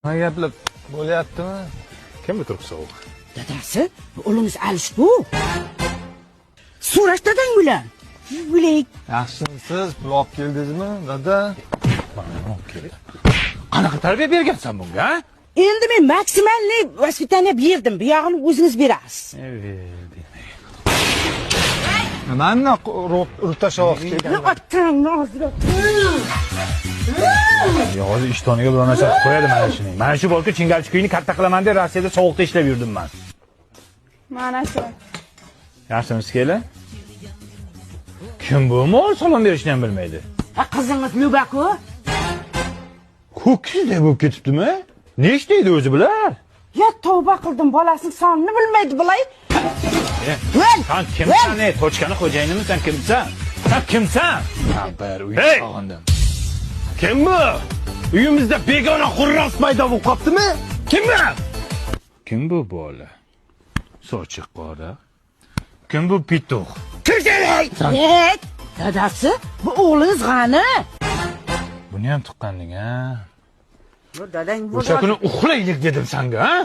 Nima gaplar bo'lyaptimi? Kim bu turib sovuq? Dadasi, o'g'lingiz Alish bu. So'rash dadang bilan. Bilek. Yaxshimisiz? Pul olib keldingizmi, dada? Mana olib keldi. Qanaqa tarbiya bergansan bunga, ha? Endi men maksimalniy vaspitaniya berdim. Bu yog'ini o'zingiz berasiz. Nimani urtashoq kelgan? Otangni hozir. Hozir ishtoniga biror narsa qilib qo'yadi mana shuni. Mana shu bolka chingalchikuyni katta qilaman deb Rossiyada sovuqda ishlab yurdim men. Mana shu. Yaxshimisiz kela? Kim bu? Mol salom berishni ham bilmaydi. Qizingiz Lubaku? Ko'kizday bo'lib ketibdimi? Ne ishlaydi o'zi bular? Ya tavba qildim, bolasining sonini bilmaydi bilay. Sen kimsan? Tochkani xo'jayinimisan, kimsan? Sen kimsan? Bir uy Hey! sog'indim. Kim bu? Uyimizda begona qurras paydo bo'lib qoptimi? Kim bu? Kim bu bola? Sochi qora. Kim bu pituq? Hey, dadasi, bu o'g'lingiz g'ani. Buni ham tuqqanding, ha? Bu dadang bu. O'sha kuni uxlaylik dedim senga, ha?